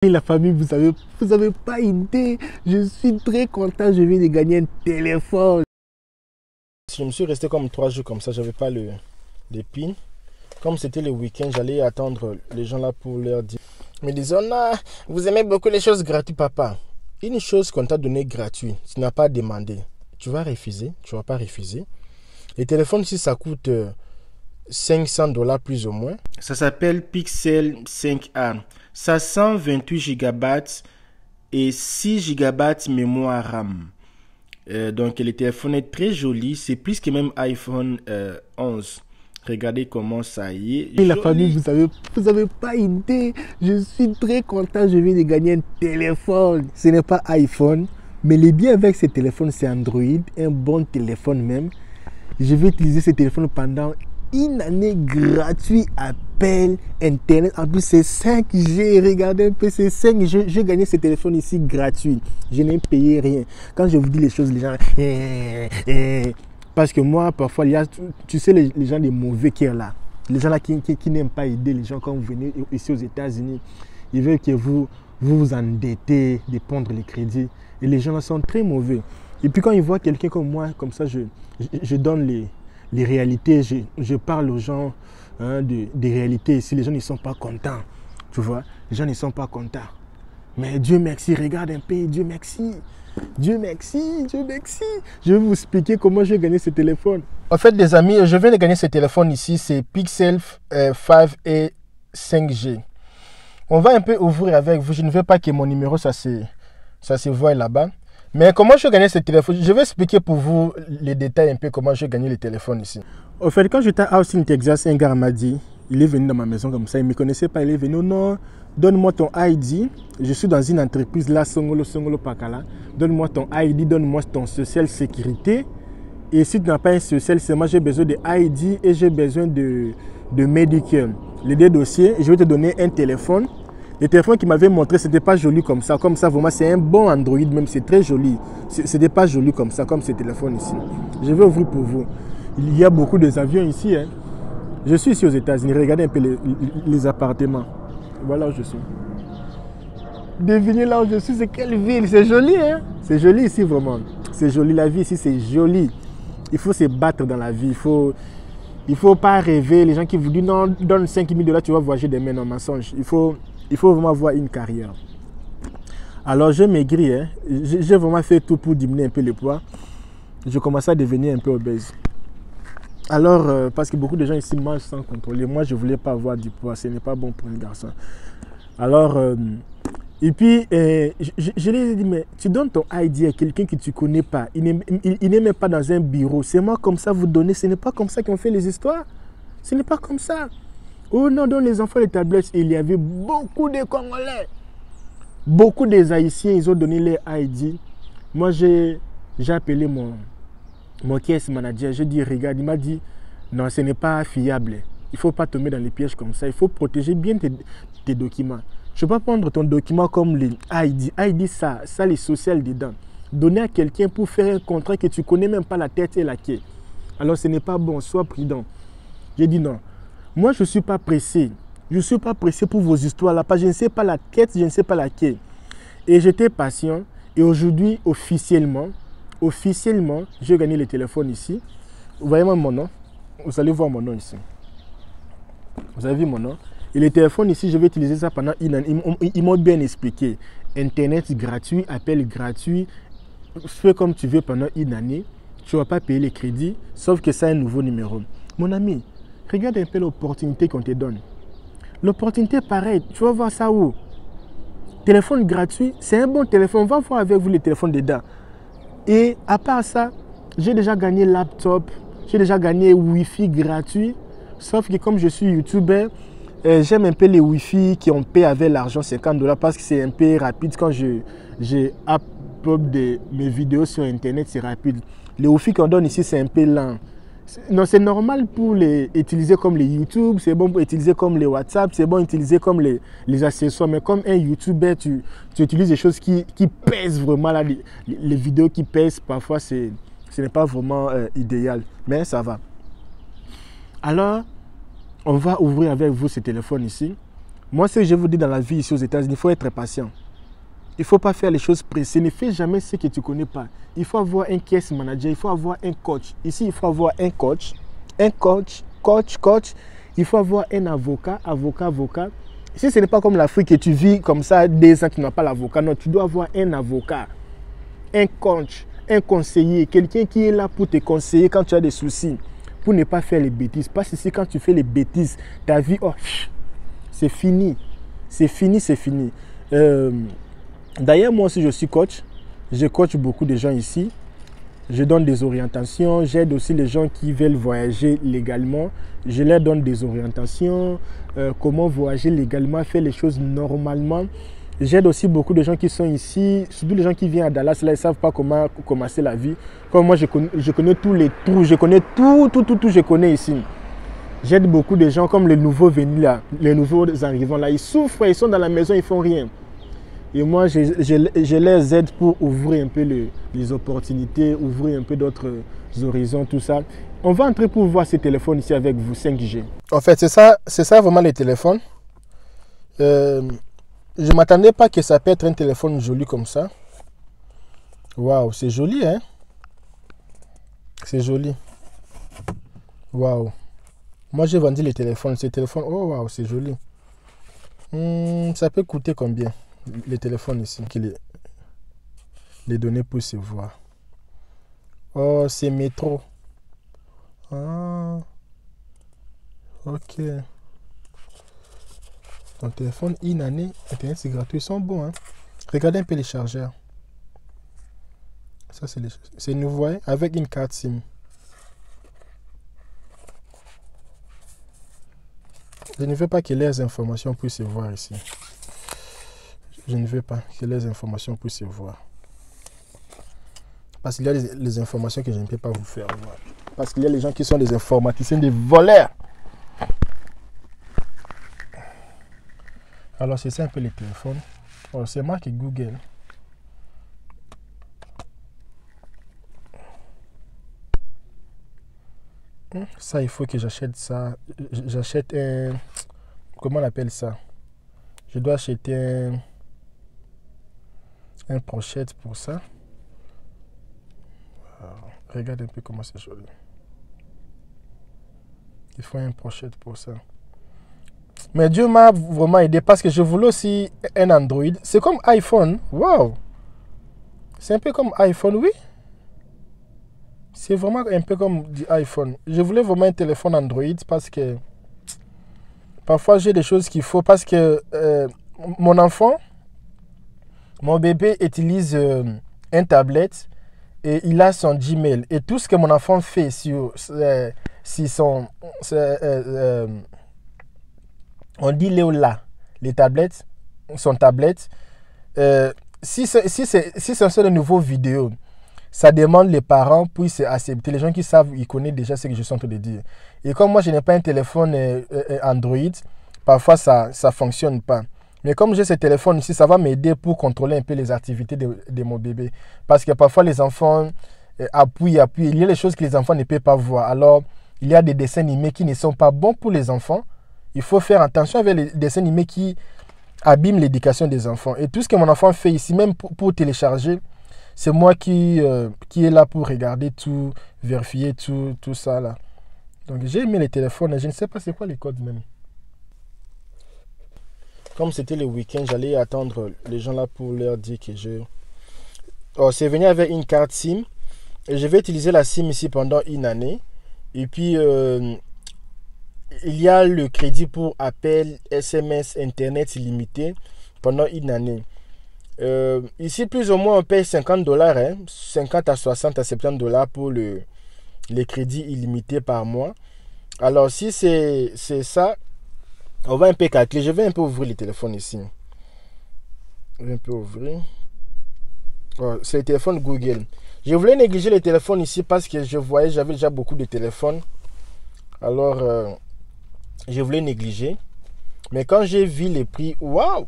Et la famille, vous avez pas idée. Je suis très content, je viens de gagner un téléphone. Je me suis resté comme 3 jours comme ça, j'avais pas les pins. Comme c'était le week-end, j'allais attendre les gens là pour leur dire. Mais disons, non, vous aimez beaucoup les choses gratuites, papa. Une chose qu'on t'a donnée gratuite, tu n'as pas demandé. Tu vas refuser, tu vas pas refuser. Les téléphones ici, ça coûte $500 plus ou moins. Ça s'appelle Pixel 5a. Ça a 128 Go et 6 Go mémoire RAM. Donc le téléphone est très joli. C'est plus que même iPhone 11. Regardez comment ça y est. Et la famille, vous avez pas idée. Je suis très content. Je viens de gagner un téléphone. Ce n'est pas iPhone. Mais le bien avec ce téléphone, c'est Android. Un bon téléphone même. Je vais utiliser ce téléphone pendant une année gratuite, appel, internet. En plus, c'est 5G. Regardez un peu, c'est 5G. J'ai gagné ce téléphone ici gratuit. Je n'ai payé rien. Quand je vous dis les choses, les gens... Parce que moi, parfois, il y a, tu sais, les gens des mauvais qui sont là. Les gens là qui n'aiment pas aider les gens quand vous venez ici aux États-Unis. Ils veulent que vous endettez, de prendre les crédits. Et les gens là sont très mauvais. Et puis quand ils voient quelqu'un comme moi, comme ça, je donne les réalités. Je parle aux gens des réalités. Ici, les gens ne sont pas contents. Tu vois, les gens ne sont pas contents. Mais Dieu merci, regarde un peu, Dieu merci. Dieu merci, Dieu merci. Je vais vous expliquer comment j'ai gagné ce téléphone. En fait, les amis, je viens de gagner ce téléphone ici. C'est Pixel 5 et 5G. On va un peu ouvrir avec vous. Je ne veux pas que mon numéro, ça se voit là-bas. Mais comment j'ai gagné ce téléphone? Je vais expliquer pour vous les détails un peu comment j'ai gagné le téléphone ici. En fait, quand j'étais à Austin, Texas, un gars m'a dit, il est venu dans ma maison comme ça, il ne me connaissait pas, il est venu, non, donne-moi ton ID. Je suis dans une entreprise là, Songolo Pakala. Donne-moi ton ID, donne-moi ton social sécurité. Et si tu n'as pas un social, c'est moi j'ai besoin de ID et j'ai besoin de Medicare. Les deux dossiers, je vais te donner un téléphone. Le téléphone qu'il m'avait montré, ce n'était pas joli comme ça. Comme ça, vraiment, c'est un bon Android même, c'est très joli. Ce n'était pas joli comme ça, comme ce téléphone ici. Je vais ouvrir pour vous. Il y a beaucoup d'avions ici. Hein. Je suis ici aux États-Unis. Regardez un peu les appartements. Voilà où je suis. Devinez là où je suis, c'est quelle ville? C'est joli, hein? C'est joli ici, vraiment. C'est joli, la vie ici, c'est joli. Il faut se battre dans la vie. Il faut pas rêver. Les gens qui vous disent, non, donne $5 000, tu vas voyager demain, non, mensonge. Il faut vraiment avoir une carrière. Alors, j'ai maigri. Hein? J'ai vraiment fait tout pour diminuer un peu le poids. Je commençais à devenir un peu obèse. Alors, parce que beaucoup de gens ici mangent sans contrôler. Moi, je ne voulais pas avoir du poids. Ce n'est pas bon pour un garçon. Alors, et puis, je lui ai dit, mais tu donnes ton ID à quelqu'un que tu ne connais pas. Il n'est même pas dans un bureau. C'est moi comme ça vous donnez. Ce n'est pas comme ça qu'on fait les histoires. Ce n'est pas comme ça. Oh non, dans les enfants des tablettes, il y avait beaucoup de Congolais. Beaucoup des Haïtiens, ils ont donné leur ID. Moi, j'ai appelé mon caisse manager. J'ai dit, regarde, il m'a dit, non, ce n'est pas fiable. Il ne faut pas tomber dans les pièges comme ça. Il faut protéger bien tes documents. Je ne peux pas prendre ton document comme les ID. ID, ça les social dedans. Donner à quelqu'un pour faire un contrat que tu ne connais même pas la tête et la quai. Alors, ce n'est pas bon. Sois prudent. J'ai dit non. Moi, je ne suis pas pressé. Je ne suis pas pressé pour vos histoires là. Je ne sais pas la tête, je ne sais pas la quai. Et j'étais patient. Et aujourd'hui, officiellement, j'ai gagné le téléphone ici. Vous voyez mon nom? Vous allez voir mon nom ici. Vous avez vu mon nom? Et le téléphone ici, je vais utiliser ça pendant une année. Ils m'ont bien expliqué. Internet gratuit, appel gratuit. Fais comme tu veux pendant une année. Tu ne vas pas payer les crédits, sauf que c'est un nouveau numéro. Mon ami, regarde un peu l'opportunité qu'on te donne. L'opportunité pareil, tu vas voir ça où? Téléphone gratuit, c'est un bon téléphone. On va voir avec vous les téléphones dedans. Et à part ça, j'ai déjà gagné laptop, j'ai déjà gagné Wi-Fi gratuit. Sauf que comme je suis YouTuber, j'aime un peu les Wi-Fi qui ont payé avec l'argent $50 parce que c'est un peu rapide. Quand j'ai upload mes vidéos sur Internet, c'est rapide. Les Wi-Fi qu'on donne ici, c'est un peu lent. Non, c'est normal pour les utiliser comme les YouTube, c'est bon pour utiliser comme les WhatsApp, c'est bon utiliser comme les accessoires. Mais comme un YouTuber, tu utilises des choses qui pèsent vraiment. Là, les vidéos qui pèsent, parfois, ce n'est pas vraiment idéal. Mais ça va. Alors, on va ouvrir avec vous ce téléphone ici. Moi, ce que je vous dis dans la vie ici aux États-Unis, il faut être patient. Il ne faut pas faire les choses pressées. Ne fais jamais ce que tu ne connais pas. Il faut avoir un case manager, il faut avoir un coach. Ici, il faut avoir un coach, coach. Il faut avoir un avocat. Ici, ce n'est pas comme l'Afrique que tu vis comme ça, 2 ans, tu n'as pas l'avocat. Non, tu dois avoir un avocat, un coach, un conseiller, quelqu'un qui est là pour te conseiller quand tu as des soucis, pour ne pas faire les bêtises. Parce que ici, quand tu fais les bêtises, ta vie, oh, c'est fini. C'est fini. D'ailleurs, moi aussi, je suis coach. Je coach beaucoup de gens ici. Je donne des orientations. J'aide aussi les gens qui veulent voyager légalement. Je leur donne des orientations. Comment voyager légalement, faire les choses normalement. J'aide aussi beaucoup de gens qui sont ici, surtout les gens qui viennent à Dallas. Là, ils ne savent pas comment commencer la vie. Comme moi, je connais tous les trous. Je connais tout, je connais ici. J'aide beaucoup de gens comme les nouveaux venus là, les nouveaux arrivants là. Ils souffrent, ils sont dans la maison, ils ne font rien. Et moi, je les aide pour ouvrir un peu les opportunités, ouvrir un peu d'autres horizons, tout ça. On va entrer pour voir ces téléphones ici avec vous, 5G. En fait, c'est ça vraiment les téléphones. Je ne m'attendais pas que ça peut être un téléphone joli comme ça. Waouh, c'est joli, hein? C'est joli. Waouh. Moi, j'ai vendu les téléphones. Ces téléphones, oh waouh, c'est joli. Ça peut coûter combien? Les téléphones ici, les données pour se voir. Oh, c'est métro. Ah, ok. Ton téléphone, une année, Internet, c'est gratuit. Ils sont bons, hein. Regardez un peu les chargeurs. Ça, c'est nouveau, hein, avec une carte SIM. Je ne veux pas que les informations puissent se voir ici. Je ne veux pas que les informations puissent se voir. Parce qu'il y a les informations que je ne peux pas vous faire voir. Parce qu'il y a les gens qui sont des informaticiens, des voleurs. Alors, c'est ça un peu les téléphones. Oh, c'est marqué Google. Ça, il faut que j'achète ça. J'achète un... Comment on appelle ça? Je dois acheter un pochette pour ça. Regarde un peu comment c'est joli. Il faut un pochette pour ça. Mais Dieu m'a vraiment aidé parce que je voulais aussi un Android. C'est comme iPhone. Wow! C'est un peu comme iPhone, oui. C'est vraiment un peu comme du iPhone. Je voulais vraiment un téléphone Android parce que parfois j'ai des choses qu'il faut. Parce que mon enfant, mon bébé utilise un tablette et il a son Gmail. Et tout ce que mon enfant fait sur son... on dit Léola, les tablettes, son tablette. Si ce sont de nouveaux vidéos, ça demande les parents puissent accepter. Les gens qui savent, ils connaissent déjà ce que je suis en train de dire. Et comme moi, je n'ai pas un téléphone Android, parfois ça ne fonctionne pas. Mais comme j'ai ce téléphone ici, ça va m'aider pour contrôler un peu les activités de mon bébé. Parce que parfois, les enfants appuient. Il y a des choses que les enfants ne peuvent pas voir. Alors, il y a des dessins animés qui ne sont pas bons pour les enfants. Il faut faire attention avec les dessins animés qui abîment l'éducation des enfants. Et tout ce que mon enfant fait ici, même pour télécharger, c'est moi qui est là pour regarder tout, vérifier tout ça là. Donc j'ai mis les téléphones, je ne sais pas c'est quoi les codes même. Comme c'était le week-end, j'allais attendre les gens là pour leur dire que je... Oh, c'est venu avec une carte SIM. Et je vais utiliser la SIM ici pendant une année. Et puis, il y a le crédit pour appel, SMS, Internet illimité pendant une année. Ici, plus ou moins, on paye $50, hein, 50 à 60 à $70 pour les crédits illimités par mois. Alors, si c'est ça, on va un peu calculer. Je vais un peu ouvrir les téléphones ici. Je vais un peu ouvrir. Oh, c'est le téléphone Google. Je voulais négliger les téléphones ici parce que j'avais déjà beaucoup de téléphones. Alors, je voulais négliger. Mais quand j'ai vu les prix, waouh!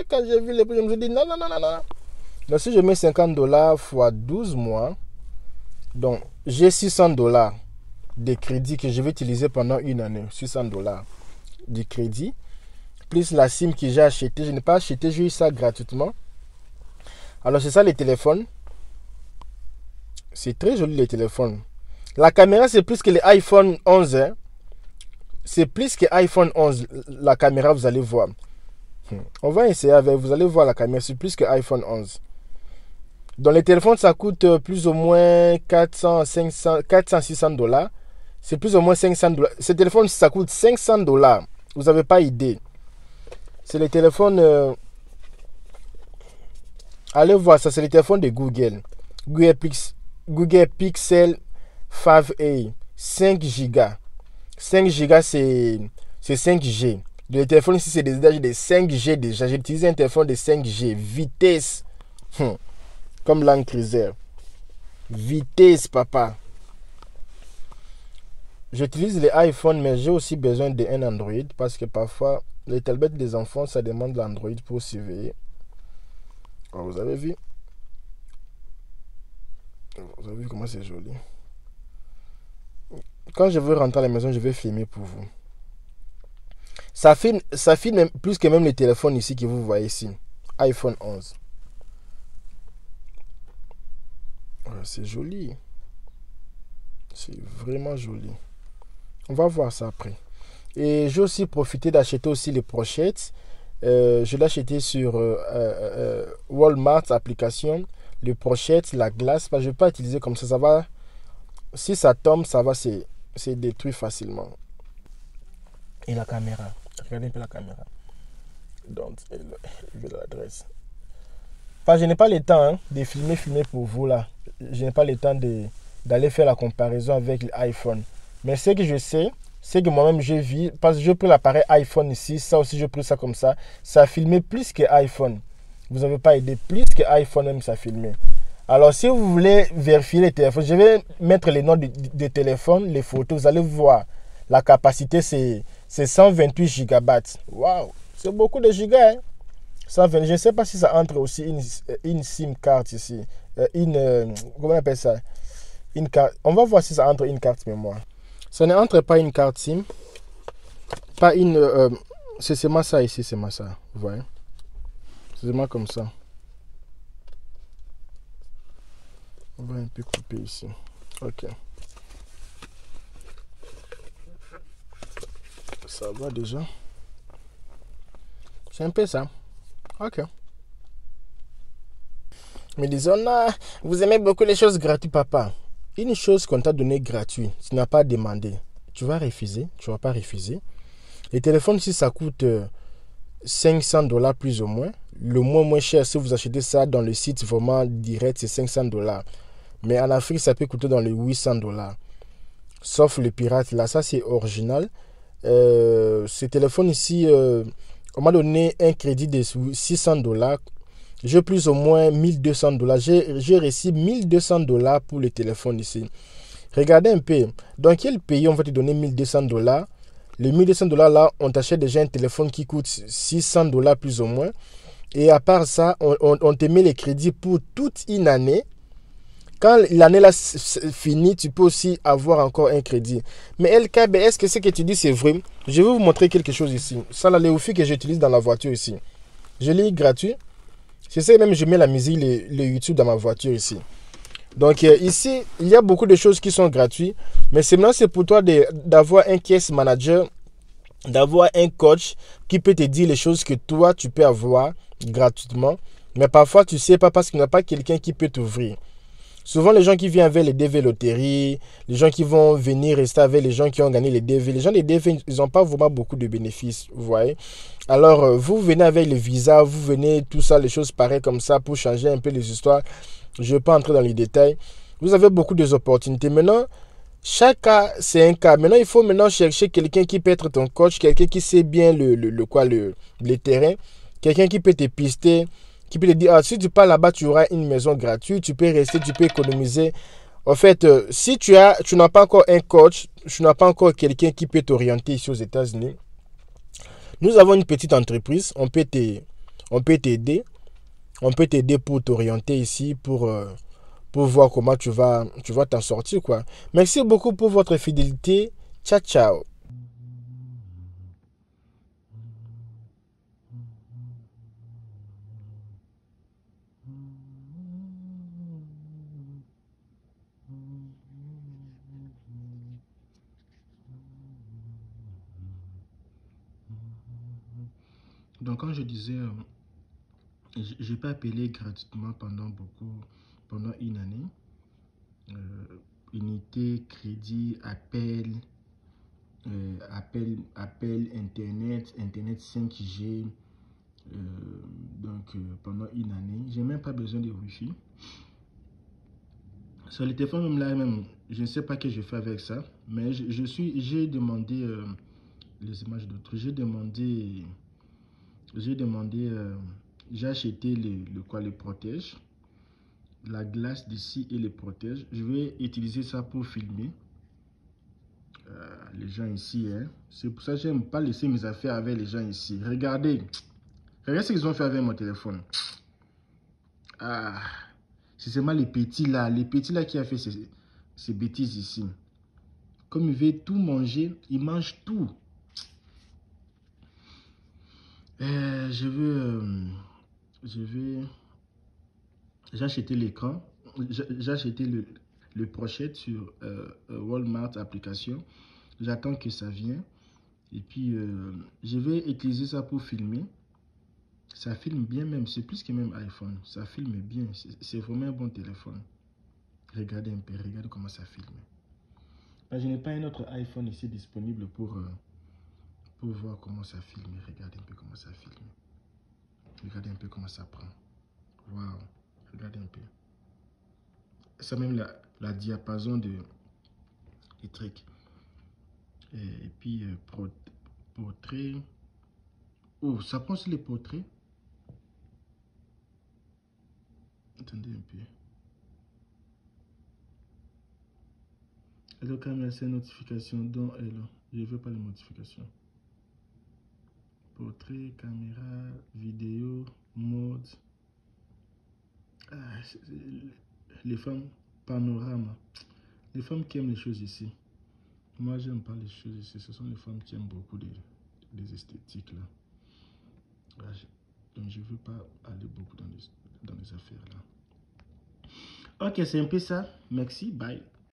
Quand j'ai vu les prix, je me suis dit non. Donc, si je mets $50 fois 12 mois, donc j'ai $600 de crédit que je vais utiliser pendant une année. $600 de crédit. plus la SIM que j'ai acheté. Je n'ai pas acheté, j'ai eu ça gratuitement. Alors c'est ça les téléphones. C'est très joli les téléphones. La caméra c'est plus que les iPhone 11. Hein. C'est plus que iPhone 11. La caméra vous allez voir. On va essayer avec, vous allez voir la caméra. C'est plus que iPhone 11. Dans les téléphones ça coûte plus ou moins 400, 500, 400, 600 $. C'est plus ou moins 500 $. Ce téléphone ça coûte 500 $. Vous n'avez pas idée. C'est les téléphones... allez voir ça, c'est les téléphones de Google. Google Pixel 5a. 5 Go. 5 Go c'est 5G. Le téléphone ici c'est des 5G déjà. J'ai utilisé un téléphone de 5G. Vitesse. Comme Land Cruiser. Vitesse papa. J'utilise les iPhones mais j'ai aussi besoin d'un Android. Parce que parfois les tablettes des enfants ça demande l'Android pour surveiller. Oh, vous avez vu? Vous avez vu comment c'est joli? Quand je veux rentrer à la maison, je vais filmer pour vous. Ça filme plus que même les téléphones ici que vous voyez ici. iPhone 11. Oh, c'est joli. C'est vraiment joli. On va voir ça après. Et j'ai aussi profité d'acheter aussi les pochettes. Je l'ai acheté sur Walmart application. Les pochettes, la glace. Parce que je ne vais pas utiliser comme ça. Ça va. Si ça tombe, ça va se détruire facilement. Et la caméra. Regardez un peu la caméra. Donc, l'adresse. Je n'ai pas le temps de filmer pour vous là. Je n'ai pas le temps d'aller faire la comparaison avec l'iPhone. Mais ce que je sais, c'est que moi-même j'ai vu, parce que j'ai pris l'appareil iPhone ici, ça aussi j'ai pris ça comme ça. Ça a filmé plus que iPhone. Vous n'avez pas aidé, plus que iPhone même ça a filmé. Alors si vous voulez vérifier les téléphones, je vais mettre les noms des téléphones, les photos, vous allez voir. La capacité c'est 128 Go. Waouh, c'est beaucoup de gigas. Hein? 120, je ne sais pas si ça entre aussi une SIM card ici. Comment on appelle ça? Une carte. On va voir si ça entre une carte mémoire. Ça n'entre pas une carte SIM. Pas une... c'est seulement ça ici, c'est seulement ça. Vous voyez? C'est seulement comme ça. On va un peu couper ici. Ok. Ça va déjà. C'est un peu ça. Ok. Mais disons, vous aimez beaucoup les choses gratuites, papa. Une chose qu'on t'a donné gratuit, tu n'as pas demandé. Tu vas refuser, tu ne vas pas refuser. Les téléphones, si ça coûte 500 $ plus ou moins, le moins cher, si vous achetez ça dans le site vraiment direct, c'est 500 $. Mais en Afrique, ça peut coûter dans les 800 $. Sauf le pirate, là, ça c'est original. Ce téléphone ici, on m'a donné un crédit de 600 $. J'ai plus ou moins 1200 $. J'ai reçu 1200 $ pour le téléphone ici. Regardez un peu. Dans quel pays on va te donner 1200 $? Les 1200 $ là, on t'achète déjà un téléphone qui coûte 600 $ plus ou moins. Et à part ça, on te met les crédits pour toute une année. Quand l'année là finit, tu peux aussi avoir encore un crédit. Mais LKB, est-ce que ce que tu dis c'est vrai? Je vais vous montrer quelque chose ici. Ça là, les Wi-Fi que j'utilise dans la voiture ici. Je l'ai gratuit. C'est ça même, je mets la musique, le YouTube dans ma voiture ici. Donc ici, il y a beaucoup de choses qui sont gratuites. Mais maintenant, c'est pour toi d'avoir un case manager, d'avoir un coach qui peut te dire les choses que toi, tu peux avoir gratuitement. Mais parfois, tu ne sais pas parce qu'il n'y a pas quelqu'un qui peut t'ouvrir. Souvent, les gens qui viennent avec les DV loterie, les gens qui vont venir rester avec les gens qui ont gagné les DV, les gens des DV, ils n'ont pas vraiment beaucoup de bénéfices, vous voyez. Alors, vous venez avec le visa, vous venez, tout ça, les choses pareilles comme ça pour changer un peu les histoires. Je ne vais pas entrer dans les détails. Vous avez beaucoup d'opportunités. Maintenant, chaque cas, c'est un cas. Maintenant, il faut maintenant chercher quelqu'un qui peut être ton coach, quelqu'un qui sait bien le terrain, quelqu'un qui peut te pister, qui peut te dire, si tu pars là-bas, tu auras une maison gratuite, tu peux rester, tu peux économiser. En fait, si tu n'as pas encore un coach, tu n'as pas encore quelqu'un qui peut t'orienter ici aux États-Unis, nous avons une petite entreprise, on peut t'aider. On peut t'aider pour t'orienter ici, pour voir comment tu vas t'en sortir, quoi. Merci beaucoup pour votre fidélité. Ciao, ciao. Donc, quand je disais, je n'ai pas appelé gratuitement pendant une année. Unité, crédit, appel, appel Internet, Internet 5G. Donc, pendant une année, j'ai même pas besoin de Wi-Fi. Sur le téléphone même là, même, je ne sais pas ce que je fais avec ça, mais j'ai demandé les images d'autres. J'ai acheté le protège, la glace d'ici et le protège. Je vais utiliser ça pour filmer les gens ici. Hein. C'est pour ça que j'aime pas laisser mes affaires avec les gens ici. Regardez ce qu'ils ont fait avec mon téléphone. Ah, c'est seulement les petits là qui a fait ces bêtises ici. Comme il veut tout manger, il mange tout. J'ai acheté l'écran, j'ai acheté le pochette sur Walmart application. J'attends que ça vienne. Et puis, je vais utiliser ça pour filmer. Ça filme bien même, c'est plus que même iPhone. Ça filme bien, c'est vraiment un bon téléphone. Regardez un peu, regardez comment ça filme. Ben, je n'ai pas un autre iPhone ici disponible pour voir comment ça filme. Regardez un peu comment ça filme. Regardez un peu comment ça prend. Waouh, regardez un peu. Ça même la diapason des trucs. Et puis, portrait. Oh, ça prend sur les portraits. Attendez un peu. Alors, caméra, c'est notification dont elle. Je ne veux pas les notifications. Portrait, caméra, vidéo, mode. Ah, les femmes, panorama. Les femmes qui aiment les choses ici. Moi, j'aime pas les choses ici. Ce sont les femmes qui aiment beaucoup des esthétiques là. Donc, je ne veux pas aller beaucoup dans les affaires là. Ok, c'est un peu ça. Merci. Bye.